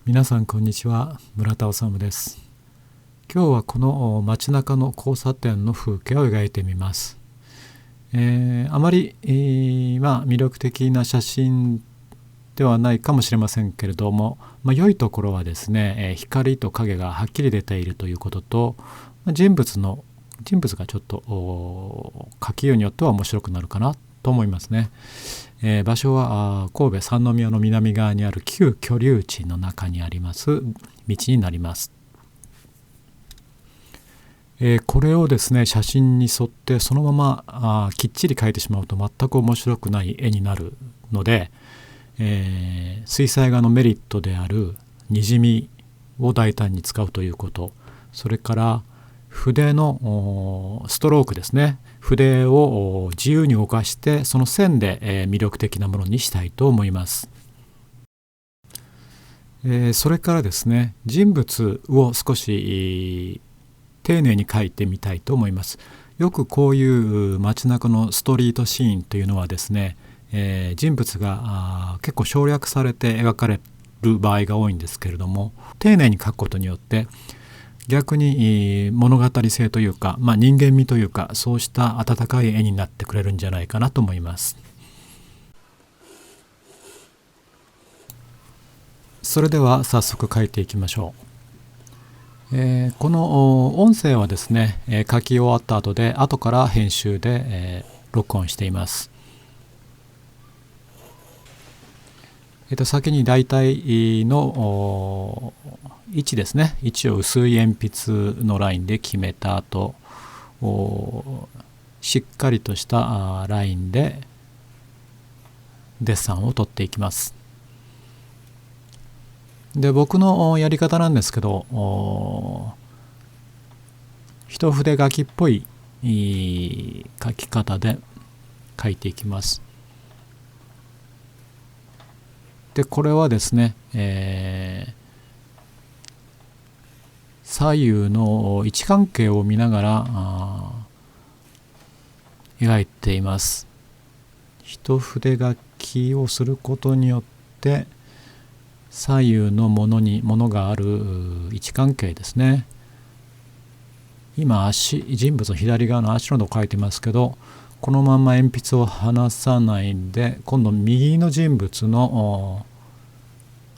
皆さんこんにちは。村田治です。今日はこの街中の交差点の風景を描いてみます。あまり、魅力的な写真ではないかもしれませんけれども、良いところはですね、光と影がはっきり出ているということと、人物がちょっと描きようによっては面白くなるかなと思いますね。場所は神戸三宮の南側にある旧居留地の中にあります道になります。これをですね写真に沿ってそのままきっちり描いてしまうと全く面白くない絵になるので、水彩画のメリットであるにじみを大胆に使うということ、それから筆のストロークですね、筆を自由に動かしてその線で魅力的なものにしたいと思います。それからですね、人物を少し丁寧に描いてみたいと思います。よくこういう街中のストリートシーンというのはですね、人物が結構省略されて描かれる場合が多いんですけれども、丁寧に描くことによって逆に物語性というか、人間味というか、そうした温かい絵になってくれるんじゃないかなと思います。それでは早速描いていきましょう。この音声はですね、書き終わった後で後から編集で、録音しています。先に大体の位置ですね、位置を薄い鉛筆のラインで決めた後、しっかりとしたラインでデッサンを取っていきます。で、僕のやり方なんですけど、一筆書きっぽい書き方で書いていきます。で、これはですね、左右の位置関係を見ながら描いています。一筆書きをすることによって左右のものがある位置関係ですね。今人物の左側の足のとこ書いてますけど、このまま鉛筆を離さないんで、今度右の人物の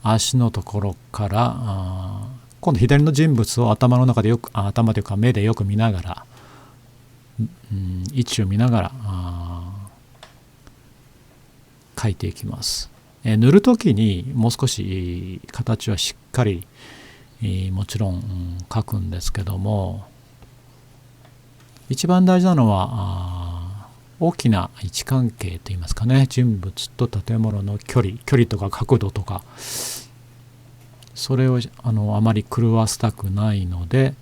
足のところから今度左の人物を頭の中で頭というか目でよく見ながら、位置を見ながら描いていきます。塗るときにもう少し形はしっかりもちろん描くんですけども、一番大事なのは大きな位置関係といいますかね、人物と建物の距離とか角度とか、それをあまり狂わせたくないので、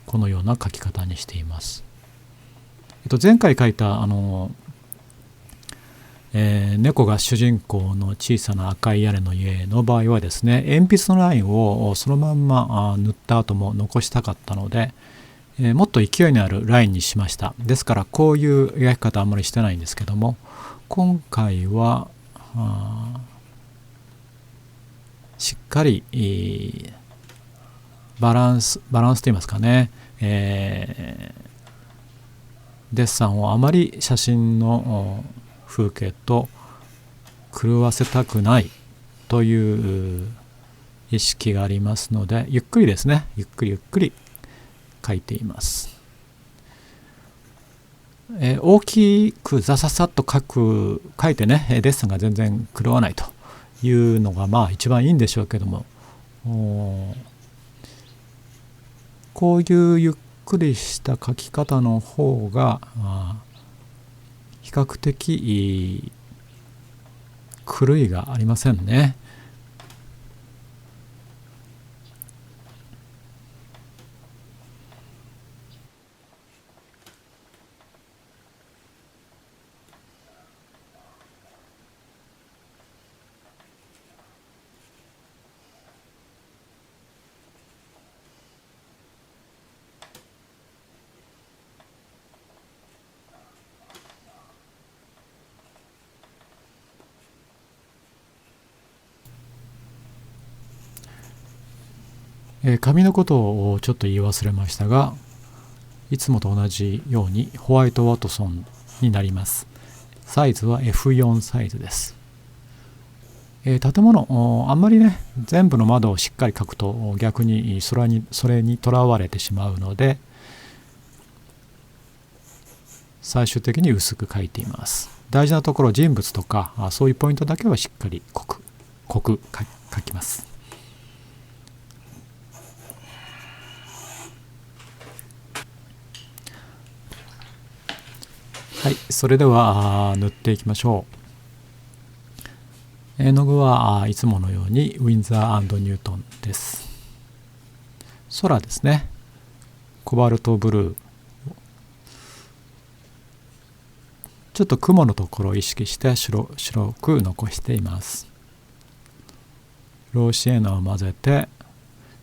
このような描き方にしています。前回描いた猫が主人公の小さな赤い屋根の家の場合はですね、鉛筆のラインをそのまんま塗った後も残したかったので、もっと勢いのあるラインにしました。ですからこういう描き方あんまりしてないんですけども、今回はしっかりバランスといいますかね、デッサンをあまり写真の風景と狂わせたくないという意識がありますので、ゆっくりですね、ゆっくり描いています。大きくザササッと描いてね、デッサンが全然狂わないというのが一番いいんでしょうけども、こういうゆっくりした描き方の方が比較的狂いがありませんね。紙のことをちょっと言い忘れましたが、いつもと同じようにホワイトワトソンになります。サイズは F4 サイズです。建物、あんまりね全部の窓をしっかり描くと逆にそれにとらわれてしまうので、最終的に薄く描いています。大事なところ、人物とかそういうポイントだけはしっかり濃く描きます。はい、それでは塗っていきましょう。絵の具はいつものようにウィンザー&ニュートンです。空ですね。コバルトブルー。ちょっと雲のところを意識して白く残しています。ローシエナを混ぜて、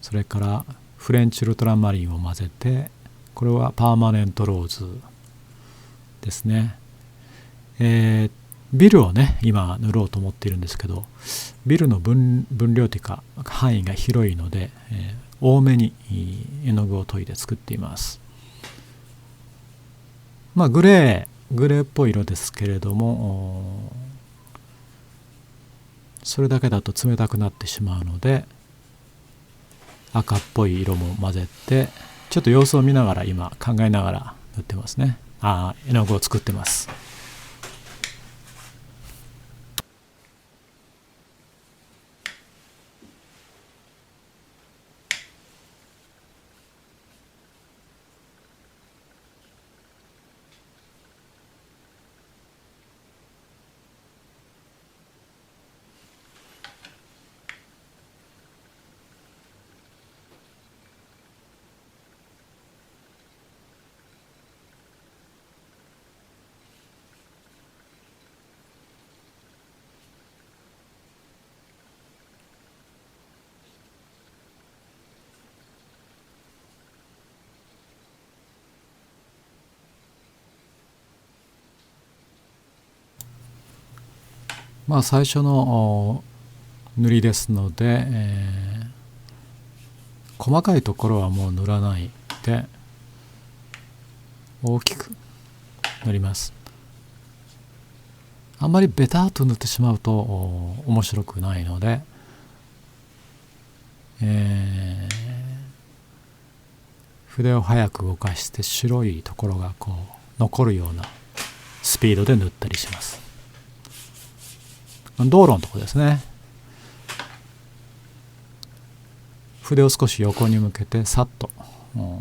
それからフレンチウルトラマリンを混ぜて、これはパーマネントローズですね。ビルをね今塗ろうと思っているんですけど、ビルの分量というか範囲が広いので、多めに絵の具を溶いて作っています。グレーっぽい色ですけれども、それだけだと冷たくなってしまうので、赤っぽい色も混ぜて、ちょっと様子を見ながら今考えながら塗ってますね。絵の具を作ってます。最初の塗りですので、細かいところはもう塗らないで大きく塗ります。あんまりベターと塗ってしまうと面白くないので、筆を早く動かして白いところがこう残るようなスピードで塗ったりします。道路のところですね。筆を少し横に向けてさっと、こ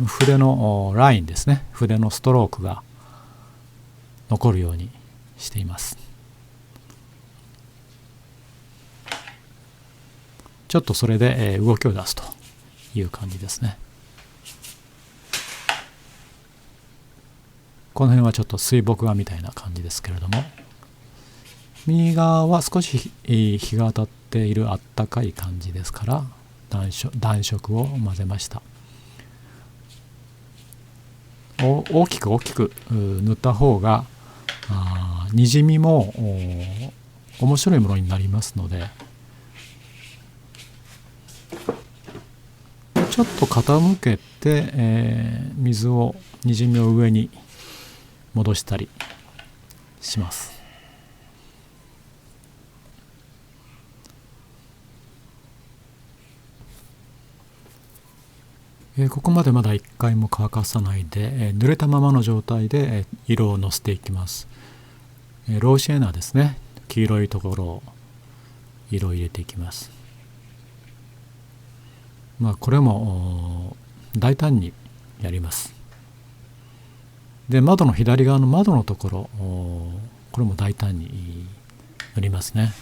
の筆のラインですね、筆のストロークが残るようにしています。ちょっとそれで動きを出すという感じですね。この辺はちょっと水墨画みたいな感じですけれども、右側は少し日が当たっているあったかい感じですから暖色を混ぜました。大きく塗った方がにじみも面白いものになりますので、ちょっと傾けて、水をにじみを上に戻したりします。ここまでまだ一回も乾かさないで、濡れたままの状態で色をのせていきます。ローシエナですね、黄色いところを色を入れていきます。これも大胆にやります。で、窓の左側の窓のところ、これも大胆に塗りますね。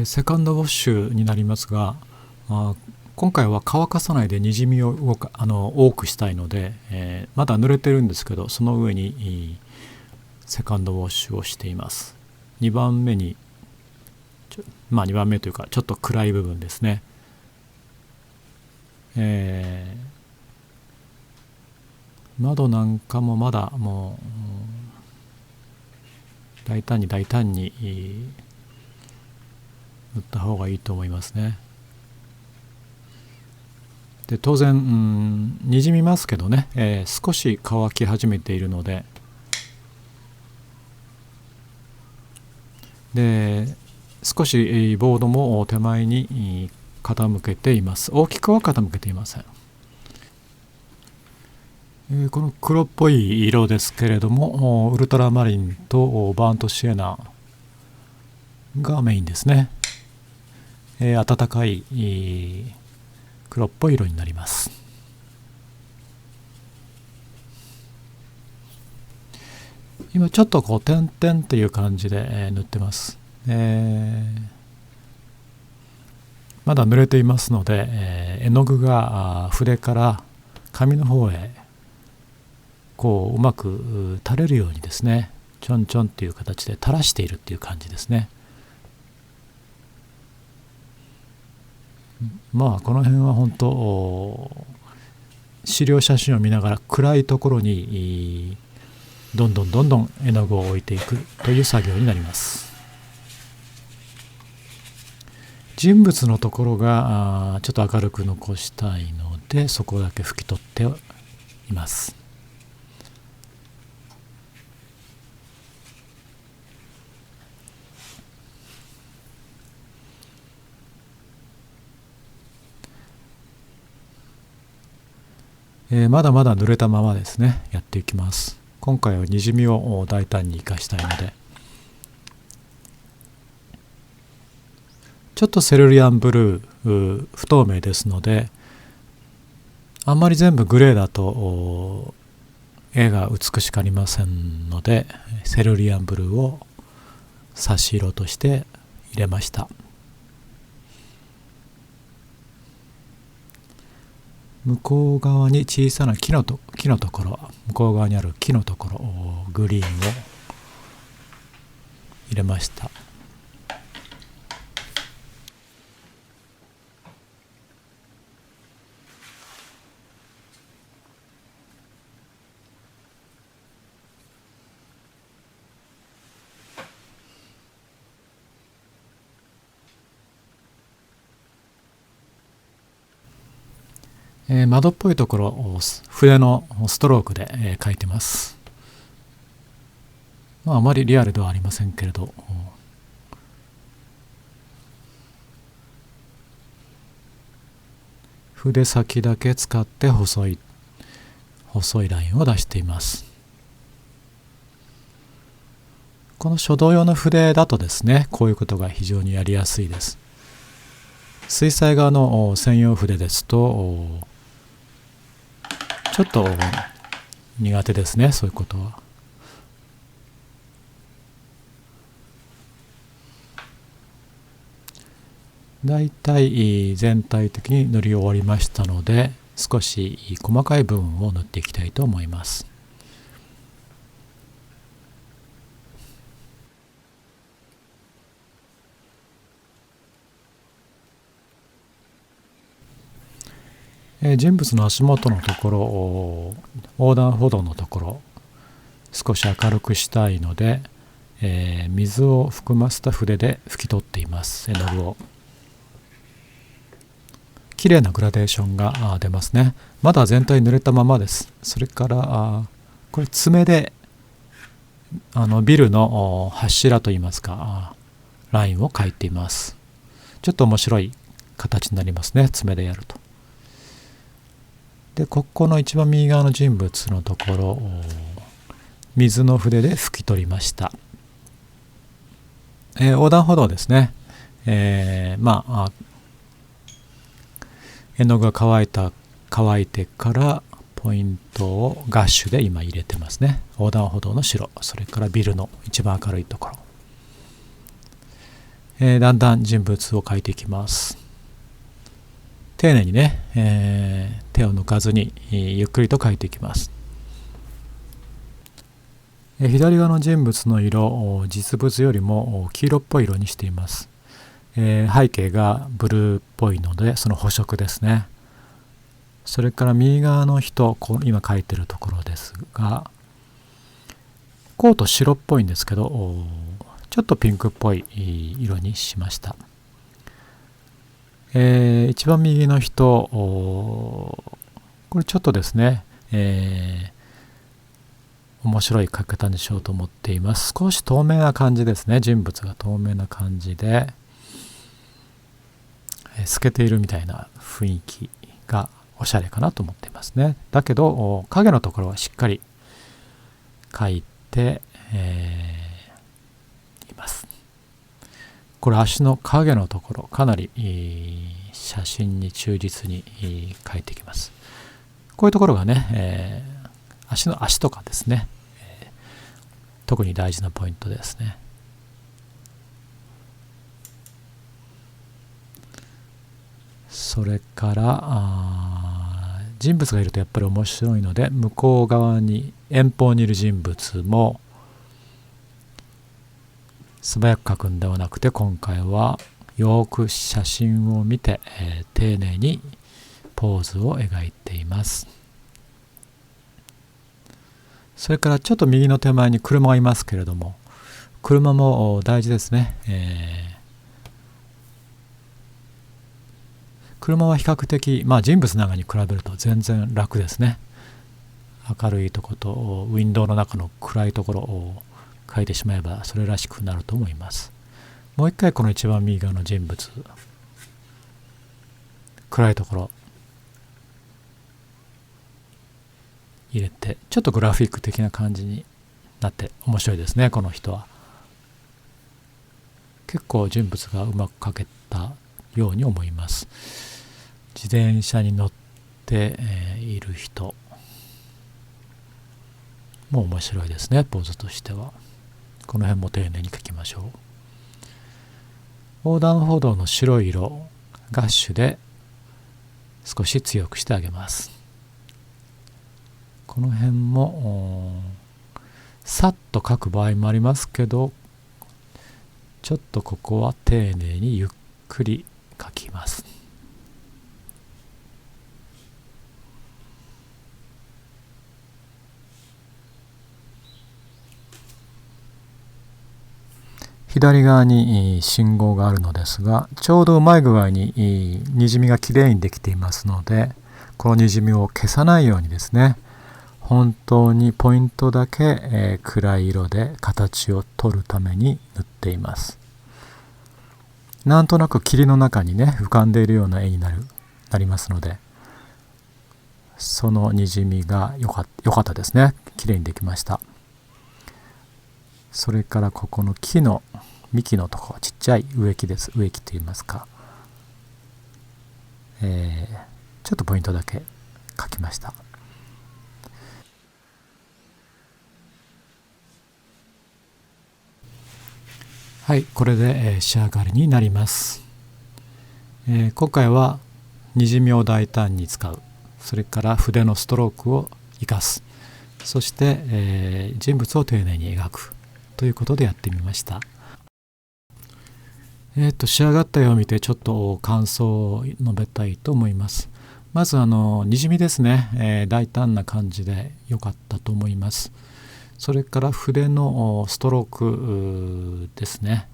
セカンドウォッシュになりますが、今回は乾かさないでにじみを多くしたいので、まだ濡れてるんですけど、その上にセカンドウォッシュをしています。2番目に2番目というかちょっと暗い部分ですね。窓なんかもまだも大胆に塗った方がいいと思いますね。で当然、にじみますけどね、少し乾き始めているので、少しボードも手前に傾けています。大きくは傾けていません。この黒っぽい色ですけれども、ウルトラマリンとバーントシエナがメインですね。暖かい黒っぽい色になります。今ちょっと点々っていう感じで塗ってます。まだ濡れていますので、絵の具が筆から紙の方へうまく垂れるようにですね、ちょんちょんっていう形で垂らしているっていう感じですね。この辺は本当資料写真を見ながら暗いところにどんどん絵の具を置いていくという作業になります。人物のところがちょっと明るく残したいので、そこだけ拭き取っています。まだまだ濡れたままですね、やっていきます。今回はにじみを大胆に生かしたいので、ちょっとセルリアンブルー不透明ですので、あんまり全部グレーだと絵が美しくありませんので、セルリアンブルーを差し色として入れました。向こう側に小さな木のところ、向こう側にある木のところ、グリーンを入れました。窓っぽいところを筆のストロークで描いてます。あまりリアルではありませんけれど、筆先だけ使って細いラインを出しています。この書道用の筆だとですね、こういうことが非常にやりやすいです。水彩画の専用筆ですとちょっと苦手ですね、そういうことは。だいたい全体的に塗り終わりましたので、少し細かい部分を塗っていきたいと思います。人物の足元のところ、横断歩道のところ、少し明るくしたいので、水を含ませた筆で拭き取っています。絵の具を。綺麗なグラデーションが出ますね。まだ全体濡れたままです。それからこれ爪でビルの柱といいますかラインを描いています。ちょっと面白い形になりますね、爪でやると。でここの一番右側の人物のところ、水の筆で拭き取りました。横断歩道ですね。絵の具が乾いてからポイントをガッシュで今入れてますね。横断歩道の白、それからビルの一番明るいところ、だんだん人物を描いていきます。丁寧にね、手を抜かずにゆっくりと描いていきます。左側の人物の色、実物よりも黄色っぽい色にしています。背景がブルーっぽいので、その補色ですね。それから右側の人、今描いてるところですが、コート白っぽいんですけど、ちょっとピンクっぽい色にしました。一番右の人、これちょっとですね、面白い描き方にしようと思っています。少し透明な感じですね。人物が透明な感じで、透けているみたいな雰囲気がおしゃれかなと思っていますね。だけど影のところはしっかり描いて、います。これ足の影のところかなり写真に忠実に描いていきます。こういうところがね、足とかですね、特に大事なポイントですね。それから人物がいるとやっぱり面白いので、向こう側に遠方にいる人物も素早く描くんではなくて、今回はよく写真を見て、丁寧にポーズを描いています。それからちょっと右の手前に車がいますけれども、車も大事ですね。車は比較的、人物なんかに比べると全然楽ですね。明るいところとウィンドウの中の暗いところを描いてしまえばそれらしくなると思います。もう一回この一番右側の人物、暗いところ入れて、ちょっとグラフィック的な感じになって面白いですね。この人は結構人物がうまく描けたように思います。自転車に乗って、いる人も面白いですね。ポーズとしてはこの辺も丁寧に描きましょう。横断歩道の白い色ガッシュで少し強くしてあげます。この辺もさっと描く場合もありますけど、ちょっとここは丁寧にゆっくり描きます。左側に信号があるのですが、ちょうどうまい具合ににじみがきれいにできていますので、このにじみを消さないようにですね、本当にポイントだけ、暗い色で形を取るために塗っています。なんとなく霧の中にね浮かんでいるような絵になりますので、そのにじみがよかったですね。きれいにできました。それからここの木の幹のところ、ちっちゃい植木です。植木といいますか、ちょっとポイントだけ描きました。はい、これで仕上がりになります。今回はにじみを大胆に使う、それから筆のストロークを生かす、そして、人物を丁寧に描くということでやってみました。仕上がった絵を見てちょっと感想を述べたいと思います。まずにじみですね、大胆な感じで良かったと思います。それから筆のストロークですね、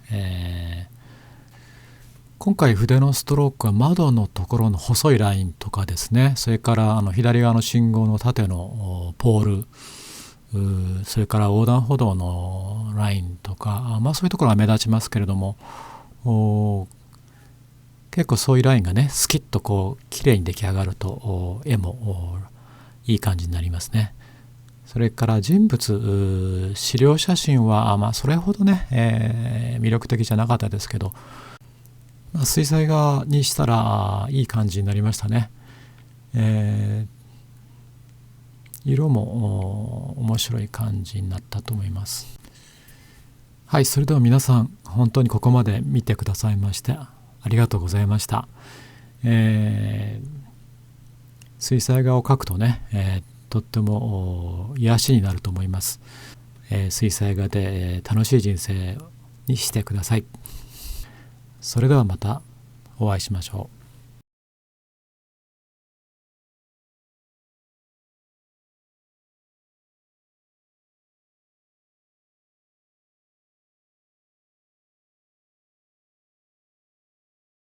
今回筆のストロークは窓のところの細いラインとかですね、それから左側の信号の縦のポール、それから横断歩道のラインとか、そういうところは目立ちますけれども、結構そういうラインがねスキッとこう綺麗に出来上がると絵もいい感じになりますね。それから人物資料写真はそれほどね、魅力的じゃなかったですけど、水彩画にしたらいい感じになりましたね。色も面白い感じになったと思います。はい、それでは皆さん本当にここまで見てくださいましてありがとうございました。水彩画を描くとね、とっても癒しになると思います。水彩画で楽しい人生にしてください。それではまたお会いしましょう。